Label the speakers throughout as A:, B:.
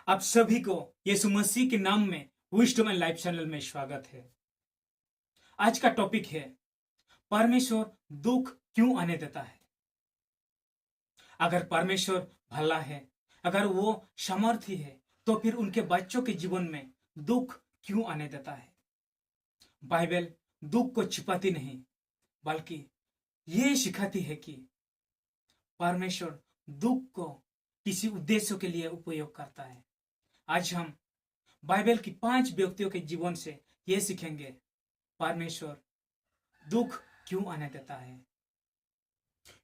A: आप सभी को यीशु मसीह के नाम में विजडम एंड लाइफ चैनल में स्वागत है। आज का टॉपिक है परमेश्वर दुख क्यों आने देता है। अगर परमेश्वर भला है, अगर वो सामर्थी है, तो फिर उनके बच्चों के जीवन में दुख क्यों आने देता है। बाइबल दुख को छिपाती नहीं, बल्कि ये सिखाती है कि परमेश्वर दुख को किसी उद्देश्य के लिए उपयोग करता है। आज हम बाइबल की 5 व्यक्तियों के जीवन से यह सीखेंगे परमेश्वर दुख क्यों आने देता है।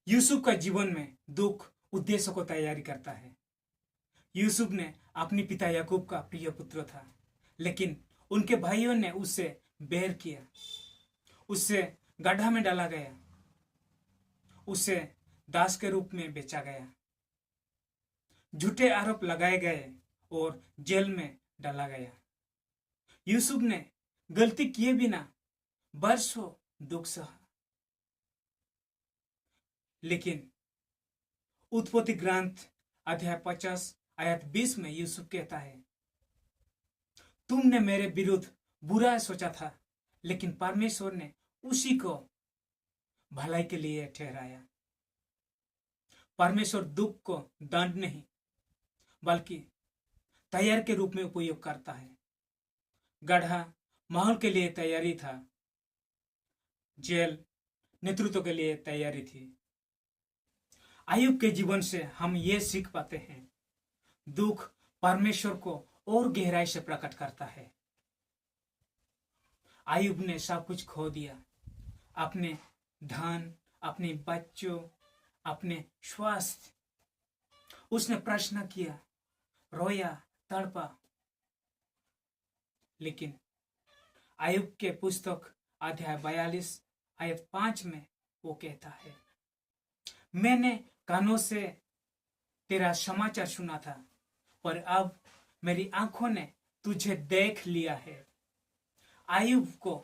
A: यूसुफ का जीवन में दुख उद्देश्य को तैयारी करता है। यूसुफ ने अपने पिता याकूब का प्रिय पुत्र था, लेकिन उनके भाइयों ने उससे बैर किया। उससे गड्ढा में डाला गया, उसे दास के रूप में बेचा गया, झूठे आरोप लगाए गए और जेल में डाला गया। यूसुफ ने गलती किए बिना वर्षों दुख सहा, लेकिन उत्पत्ति ग्रंथ अध्याय 50 आयत 20 में यूसुफ कहता है, तुमने मेरे विरुद्ध बुरा सोचा था, लेकिन परमेश्वर ने उसी को भलाई के लिए ठहराया। परमेश्वर दुख को दंड नहीं, बल्कि तैयार के रूप में उपयोग करता है। गड्ढा माहौल के लिए तैयारी था, जेल नेतृत्व के लिए तैयारी थी। अय्यूब के जीवन से हम ये सीख पाते हैं, दुख परमेश्वर को और गहराई से प्रकट करता है। अय्यूब ने सब कुछ खो दिया, अपने धन, अपने बच्चों, अपने स्वास्थ्य। उसने प्रश्न किया, रोया, तड़पा, लेकिन अय्यूब के पुस्तक अध्याय 42 आयत 5 में वो कहता है, मैंने कानों से तेरा समाचार सुना था, पर अब मेरी आंखों ने तुझे देख लिया है। अय्यूब को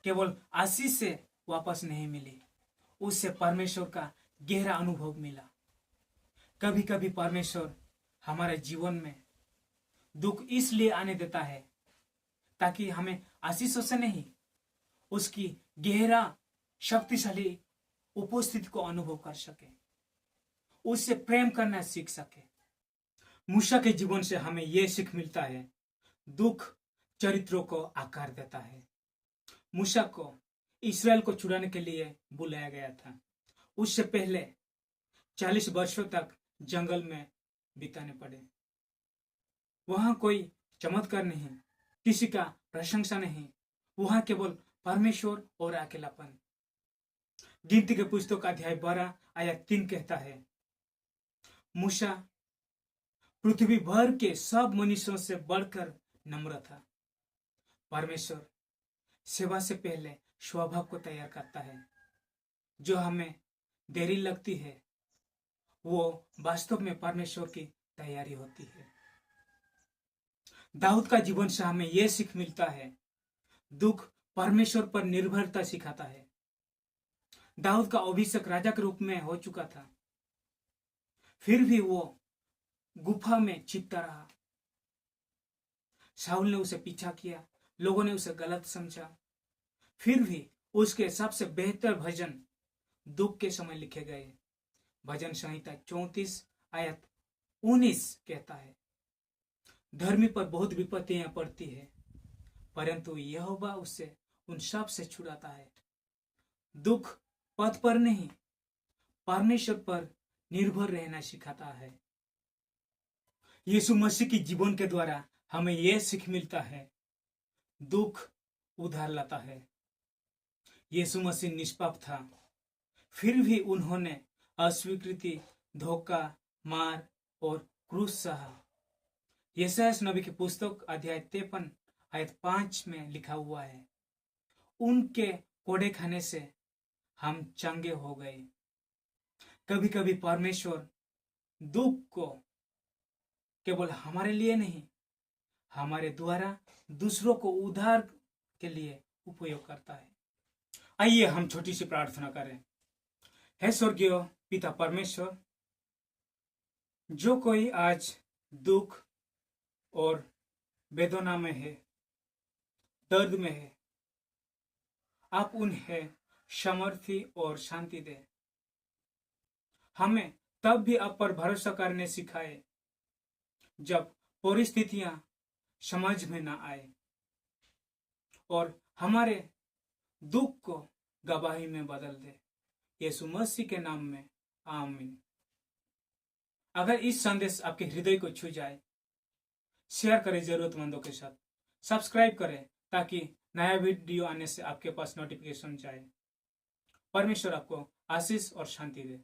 A: केवल आशीष से वापस नहीं मिली, उससे परमेश्वर का गहरा अनुभव मिला। कभी कभी परमेश्वर हमारे जीवन में दुख इसलिए आने देता है ताकि हमें आशीषों से नहीं, उसकी गहरा शक्तिशाली उपस्थिति को अनुभव कर सके, उससे प्रेम करना सीख सके। मूसा के जीवन से हमें यह सीख मिलता है, दुख चरित्रों को आकार देता है। मूसा को इस्राएल को छुड़ाने के लिए बुलाया गया था। उससे पहले 40 वर्षों तक जंगल में बिताने पड़े। वहां कोई चमत्कार नहीं, किसी का प्रशंसा नहीं, वहां केवल परमेश्वर और अकेलापन। गिनती के पुस्तक अध्याय 12 आयत 3 कहता है, मूसा पृथ्वी भर के सब मनुष्यों से बढ़कर नम्र था। परमेश्वर सेवा से पहले स्वभाव को तैयार करता है। जो हमें देरी लगती है, वो वास्तव में परमेश्वर की तैयारी होती है। दाऊद का जीवन से हमें यह सीख मिलता है, दुख परमेश्वर पर निर्भरता सिखाता है। दाऊद का अभिषेक राजा के रूप में हो चुका था, फिर भी वो गुफा में छिपता रहा। शाऊल ने उसे पीछा किया, लोगों ने उसे गलत समझा, फिर भी उसके सबसे बेहतर भजन दुख के समय लिखे गए। भजन संहिता 34 आयत 19 कहता है, धर्मी पर बहुत विपत्तियां पड़ती है, परंतु यहोवा उसे उन सब से छुड़ाता है। दुख पद पर नहीं, परमेश्वर पर निर्भर रहना सिखाता है। यीशु मसीह की जीवन के द्वारा हमें यह सीख मिलता है, दुख उधार लाता है। यीशु मसीह निष्पाप था, फिर भी उन्होंने अस्वीकृति, धोखा, मार और क्रूस सहा। यशायाह नबी की पुस्तक अध्याय 53 आयत 5 में लिखा हुआ है, उनके कोड़े खाने से हम चंगे हो गए। कभी कभी परमेश्वर दुख को केवल हमारे लिए नहीं, हमारे द्वारा दूसरों को उद्धार के लिए उपयोग करता है। आइए हम छोटी सी प्रार्थना करें। हे स्वर्गीय पिता परमेश्वर, जो कोई आज दुख, और वेदना में है, दर्द में है, आप उन्हें समर्थी और शांति दे। हमें तब भी आप पर भरोसा करने सिखाए जब परिस्थितियां समझ में ना आए, और हमारे दुख को गवाही में बदल दे। यीशु मसीह के नाम में आमीन। अगर इस संदेश आपके हृदय को छू जाए, शेयर करें जरूरतमंदों के साथ, सब्सक्राइब करें ताकि नया वीडियो आने से आपके पास नोटिफिकेशन जाए। परमेश्वर आपको आशीष और शांति दे।